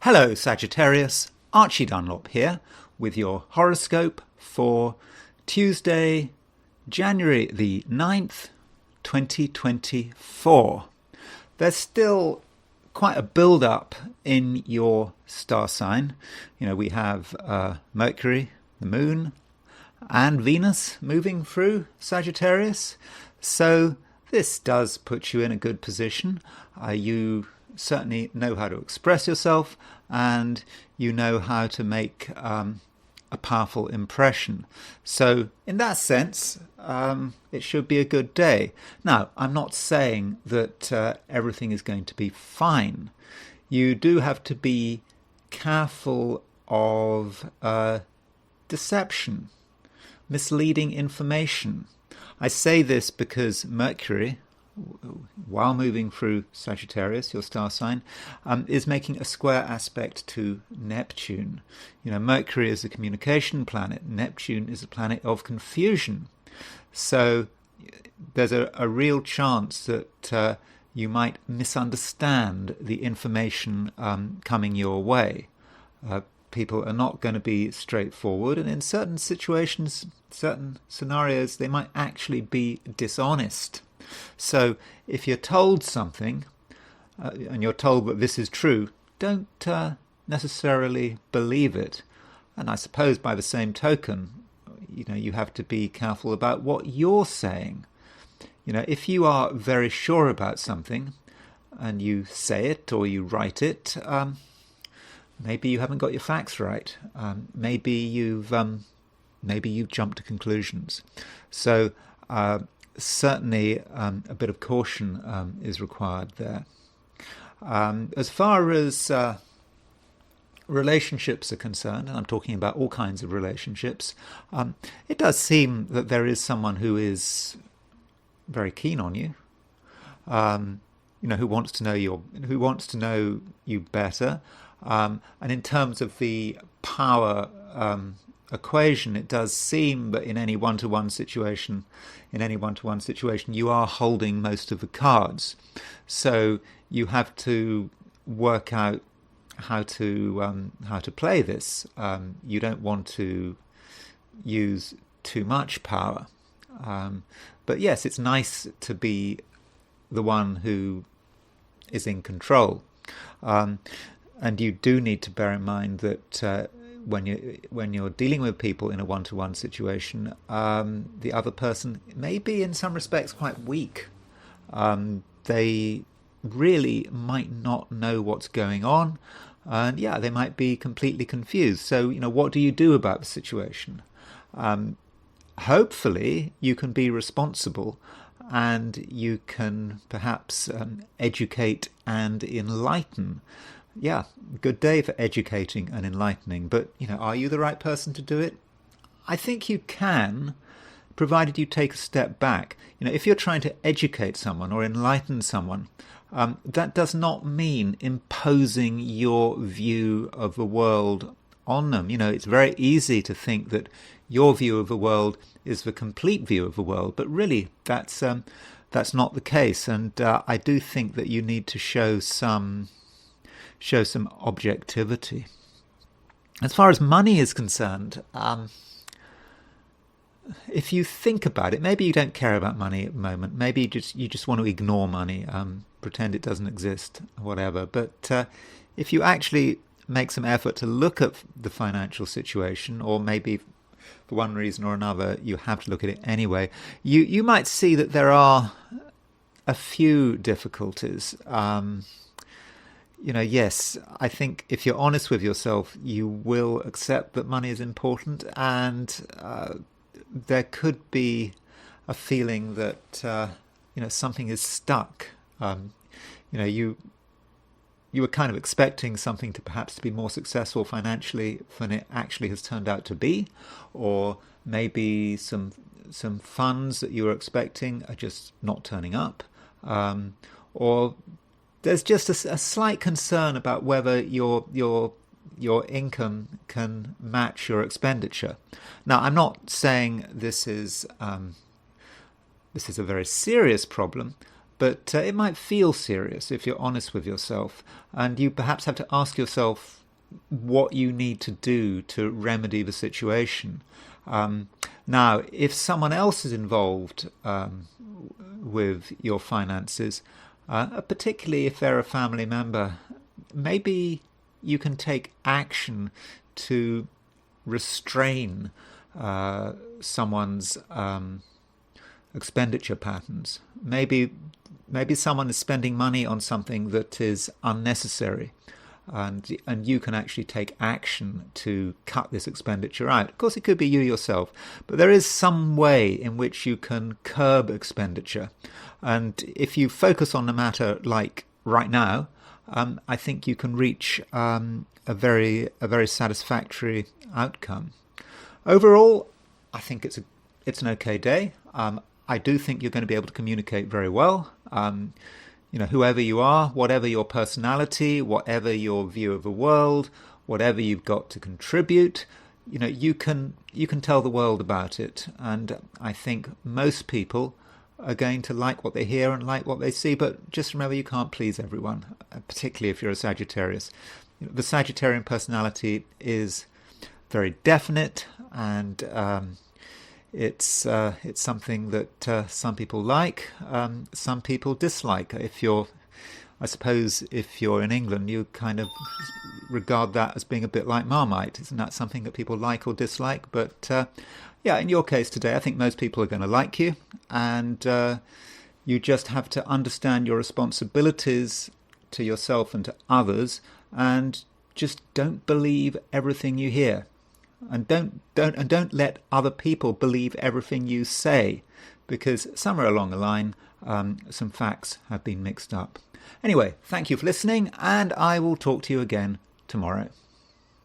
Hello Sagittarius, Archie Dunlop here with your horoscope for Tuesday, January the 9th, 2024. There's still quite a build-up in your star sign. We have Mercury, the Moon, and Venus moving through Sagittarius. So this does put you in a good position. You certainly know how to express yourself, and you know how to make a powerful impression. So in that sense, it should be a good day. Now, I'm not saying that everything is going to be fine. You do have to be careful of deception, misleading information. I say this because Mercury, while moving through Sagittarius, your star sign, is making a square aspect to Neptune. Mercury is a communication planet. Neptune is a planet of confusion. So there's a real chance that you might misunderstand the information coming your way. People are not going to be straightforward, and in certain situations, certain scenarios, they might actually be dishonest. So if you're told something, and you're told that this is true, don't necessarily believe it. And I suppose by the same token, you have to be careful about what you're saying. If you are very sure about something, and you say it or you write it, maybe you haven't got your facts right. Maybe you've jumped to conclusions. So certainly a bit of caution is required there. As far as relationships are concerned, and I'm talking about all kinds of relationships, it does seem that there is someone who is very keen on you, who wants to know you better. And in terms of the power equation, it does seem that in any one-to-one situation, you are holding most of the cards. So you have to work out how to play this. You don't want to use too much power. But yes, it's nice to be the one who is in control. And you do need to bear in mind that when you're dealing with people in a one-to-one situation, the other person may be in some respects quite weak. They really might not know what's going on, and they might be completely confused. So what do you do about the situation? Hopefully you can be responsible, and you can perhaps educate and enlighten. Good day for educating and enlightening. But, are you the right person to do it? I think you can, provided you take a step back. If you're trying to educate someone or enlighten someone, that does not mean imposing your view of the world on them. It's very easy to think that your view of the world is the complete view of the world, but really that's not the case. And I do think that you need to show some objectivity. As far as money is concerned, if you think about it, maybe you don't care about money at the moment. Maybe you just want to ignore money, pretend it doesn't exist, whatever. But if you actually make some effort to look at the financial situation, or maybe for one reason or another you have to look at it anyway, you might see that there are a few difficulties. Yes, I think if you're honest with yourself, you will accept that money is important, and there could be a feeling that something is stuck. You were kind of expecting something to perhaps be more successful financially than it actually has turned out to be, or maybe some funds that you were expecting are just not turning up, or there's just a slight concern about whether your income can match your expenditure. Now, I'm not saying this is a very serious problem, but it might feel serious if you're honest with yourself, and you perhaps have to ask yourself what you need to do to remedy the situation. Now, if someone else is involved with your finances, particularly if they're a family member, maybe you can take action to restrain someone's expenditure patterns. Maybe someone is spending money on something that is unnecessary, and you can actually take action to cut this expenditure out. Of course, it could be you yourself, but there is some way in which you can curb expenditure. And if you focus on the matter like right now, I think you can reach a very satisfactory outcome. Overall, I think it's an okay day. I do think you're going to be able to communicate very well. Whoever you are, whatever your personality, whatever your view of the world, whatever you've got to contribute, you can tell the world about it. And I think most people are going to like what they hear and like what they see. But just remember, you can't please everyone, particularly if you're a Sagittarius. The Sagittarian personality is very definite, and it's something that some people like, some people dislike. I suppose if you're in England, you kind of regard that as being a bit like Marmite. Isn't that something that people like or dislike? But in your case today, I think most people are going to like you, and you just have to understand your responsibilities to yourself and to others, and just don't believe everything you hear. And don't let other people believe everything you say, because somewhere along the line, some facts have been mixed up. Anyway, thank you for listening, and I will talk to you again tomorrow.